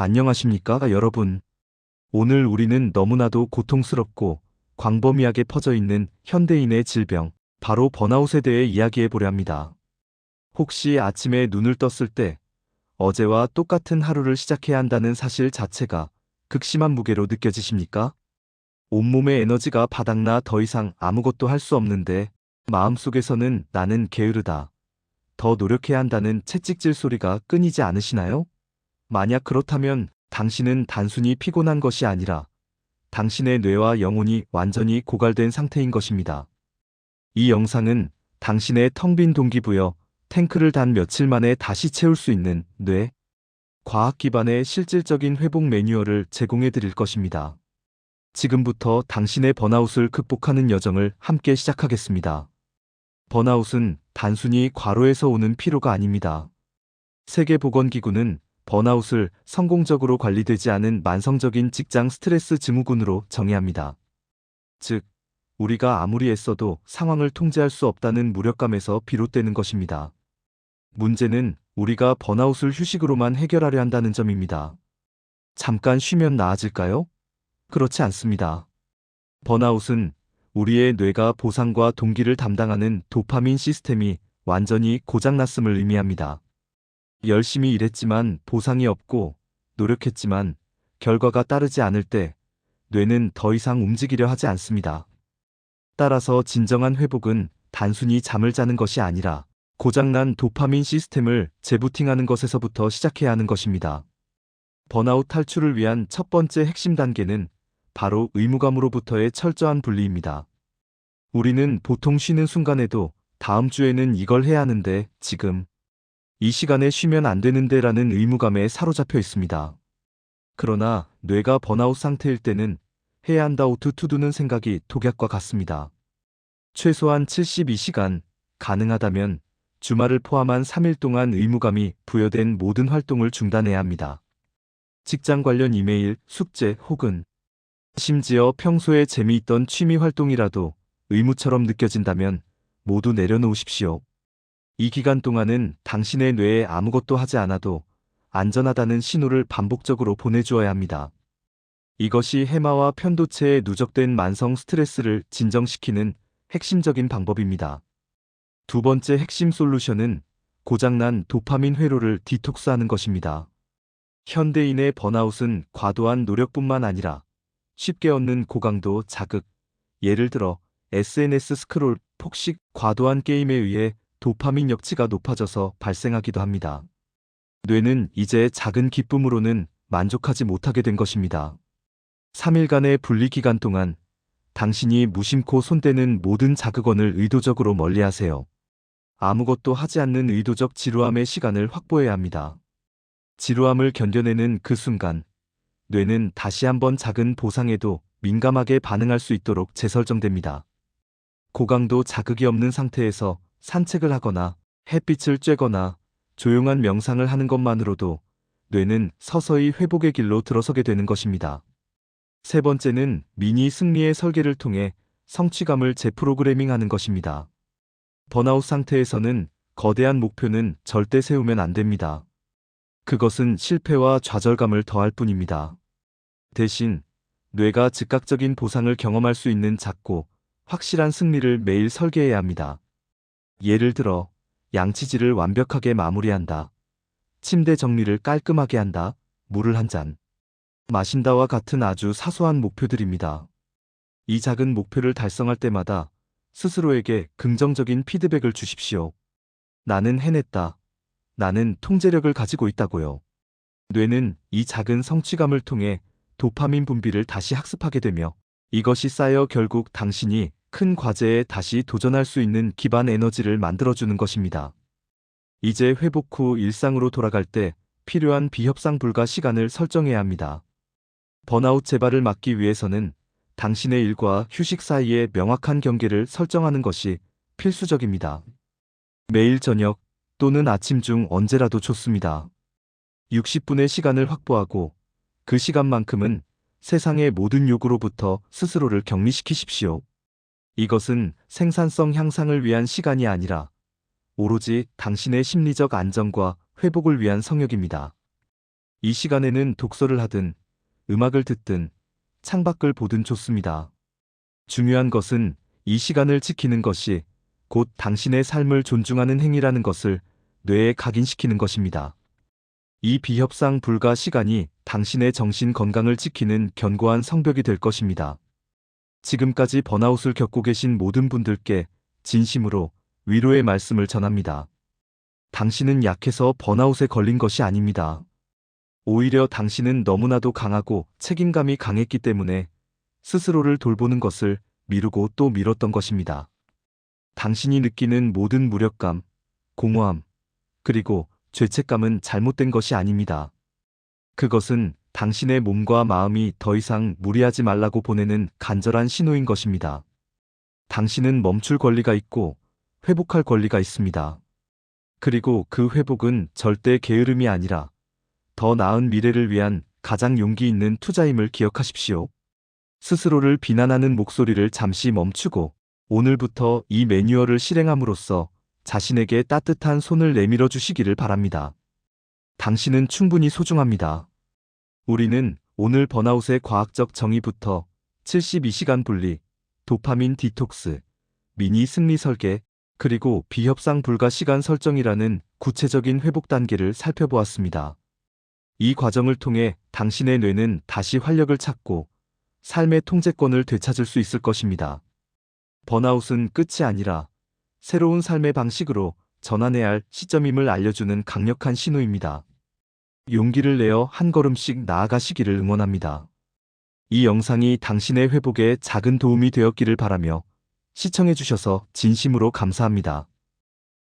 안녕하십니까, 여러분. 오늘 우리는 너무나도 고통스럽고 광범위하게 퍼져 있는 현대인의 질병, 바로 번아웃에 대해 이야기해 보려 합니다. 혹시 아침에 눈을 떴을 때 어제와 똑같은 하루를 시작해야 한다는 사실 자체가 극심한 무게로 느껴지십니까? 온몸의 에너지가 바닥나 더 이상 아무것도 할 수 없는데 마음속에서는 나는 게으르다, 더 노력해야 한다는 채찍질 소리가 끊이지 않으시나요? 만약 그렇다면 당신은 단순히 피곤한 것이 아니라 당신의 뇌와 영혼이 완전히 고갈된 상태인 것입니다. 이 영상은 당신의 텅 빈 동기부여, 탱크를 단 며칠 만에 다시 채울 수 있는 뇌, 과학 기반의 실질적인 회복 매뉴얼을 제공해 드릴 것입니다. 지금부터 당신의 번아웃을 극복하는 여정을 함께 시작하겠습니다. 번아웃은 단순히 과로에서 오는 피로가 아닙니다. 세계보건기구는 번아웃을 성공적으로 관리되지 않은 만성적인 직장 스트레스 증후군으로 정의합니다. 즉, 우리가 아무리 애써도 상황을 통제할 수 없다는 무력감에서 비롯되는 것입니다. 문제는 우리가 번아웃을 휴식으로만 해결하려 한다는 점입니다. 잠깐 쉬면 나아질까요? 그렇지 않습니다. 번아웃은 우리의 뇌가 보상과 동기를 담당하는 도파민 시스템이 완전히 고장났음을 의미합니다. 열심히 일했지만 보상이 없고 노력했지만 결과가 따르지 않을 때 뇌는 더 이상 움직이려 하지 않습니다. 따라서 진정한 회복은 단순히 잠을 자는 것이 아니라 고장난 도파민 시스템을 재부팅하는 것에서부터 시작해야 하는 것입니다. 번아웃 탈출을 위한 첫 번째 핵심 단계는 바로 의무감으로부터의 철저한 분리입니다. 우리는 보통 쉬는 순간에도 다음 주에는 이걸 해야 하는데, 지금 이 시간에 쉬면 안 되는데 라는 의무감에 사로잡혀 있습니다. 그러나 뇌가 번아웃 상태일 때는 해야 한다 투두는 생각이 독약과 같습니다. 최소한 72시간, 가능하다면 주말을 포함한 3일 동안 의무감이 부여된 모든 활동을 중단해야 합니다. 직장 관련 이메일, 숙제 혹은 심지어 평소에 재미있던 취미 활동이라도 의무처럼 느껴진다면 모두 내려놓으십시오. 이 기간 동안은 당신의 뇌에 아무것도 하지 않아도 안전하다는 신호를 반복적으로 보내주어야 합니다. 이것이 해마와 편도체에 누적된 만성 스트레스를 진정시키는 핵심적인 방법입니다. 두 번째 핵심 솔루션은 고장난 도파민 회로를 디톡스하는 것입니다. 현대인의 번아웃은 과도한 노력뿐만 아니라 쉽게 얻는 고강도 자극, 예를 들어 SNS 스크롤, 폭식, 과도한 게임에 의해 도파민 역치가 높아져서 발생하기도 합니다. 뇌는 이제 작은 기쁨으로는 만족하지 못하게 된 것입니다. 3일간의 분리 기간 동안 당신이 무심코 손대는 모든 자극원을 의도적으로 멀리하세요. 아무것도 하지 않는 의도적 지루함의 시간을 확보해야 합니다. 지루함을 견뎌내는 그 순간, 뇌는 다시 한번 작은 보상에도 민감하게 반응할 수 있도록 재설정됩니다. 고강도 자극이 없는 상태에서 산책을 하거나 햇빛을 쬐거나 조용한 명상을 하는 것만으로도 뇌는 서서히 회복의 길로 들어서게 되는 것입니다. 세 번째는 미니 승리의 설계를 통해 성취감을 재프로그래밍하는 것입니다. 번아웃 상태에서는 거대한 목표는 절대 세우면 안 됩니다. 그것은 실패와 좌절감을 더할 뿐입니다. 대신 뇌가 즉각적인 보상을 경험할 수 있는 작고 확실한 승리를 매일 설계해야 합니다. 예를 들어, 양치질을 완벽하게 마무리한다, 침대 정리를 깔끔하게 한다, 물을 한 잔 마신다와 같은 아주 사소한 목표들입니다. 이 작은 목표를 달성할 때마다 스스로에게 긍정적인 피드백을 주십시오. 나는 해냈다. 나는 통제력을 가지고 있다고요. 뇌는 이 작은 성취감을 통해 도파민 분비를 다시 학습하게 되며, 이것이 쌓여 결국 당신이 큰 과제에 다시 도전할 수 있는 기반 에너지를 만들어주는 것입니다. 이제 회복 후 일상으로 돌아갈 때 필요한 비협상 불가 시간을 설정해야 합니다. 번아웃 재발을 막기 위해서는 당신의 일과 휴식 사이에 명확한 경계를 설정하는 것이 필수적입니다. 매일 저녁 또는 아침 중 언제라도 좋습니다. 60분의 시간을 확보하고 그 시간만큼은 세상의 모든 요구로부터 스스로를 격리시키십시오. 이것은 생산성 향상을 위한 시간이 아니라 오로지 당신의 심리적 안정과 회복을 위한 성역입니다. 이 시간에는 독서를 하든, 음악을 듣든, 창밖을 보든 좋습니다. 중요한 것은 이 시간을 지키는 것이 곧 당신의 삶을 존중하는 행위라는 것을 뇌에 각인시키는 것입니다. 이 비협상 불가 시간이 당신의 정신 건강을 지키는 견고한 성벽이 될 것입니다. 지금까지 번아웃을 겪고 계신 모든 분들께 진심으로 위로의 말씀을 전합니다. 당신은 약해서 번아웃에 걸린 것이 아닙니다. 오히려 당신은 너무나도 강하고 책임감이 강했기 때문에 스스로를 돌보는 것을 미루고 또 미뤘던 것입니다. 당신이 느끼는 모든 무력감, 공허함, 그리고 죄책감은 잘못된 것이 아닙니다. 그것은 당신의 몸과 마음이 더 이상 무리하지 말라고 보내는 간절한 신호인 것입니다. 당신은 멈출 권리가 있고 회복할 권리가 있습니다. 그리고 그 회복은 절대 게으름이 아니라 더 나은 미래를 위한 가장 용기 있는 투자임을 기억하십시오. 스스로를 비난하는 목소리를 잠시 멈추고 오늘부터 이 매뉴얼을 실행함으로써 자신에게 따뜻한 손을 내밀어 주시기를 바랍니다. 당신은 충분히 소중합니다. 우리는 오늘 번아웃의 과학적 정의부터 72시간 분리, 도파민 디톡스, 미니 승리 설계, 그리고 비협상 불가 시간 설정이라는 구체적인 회복 단계를 살펴보았습니다. 이 과정을 통해 당신의 뇌는 다시 활력을 찾고 삶의 통제권을 되찾을 수 있을 것입니다. 번아웃은 끝이 아니라 새로운 삶의 방식으로 전환해야 할 시점임을 알려주는 강력한 신호입니다. 용기를 내어 한 걸음씩 나아가시기를 응원합니다. 이 영상이 당신의 회복에 작은 도움이 되었기를 바라며 시청해주셔서 진심으로 감사합니다.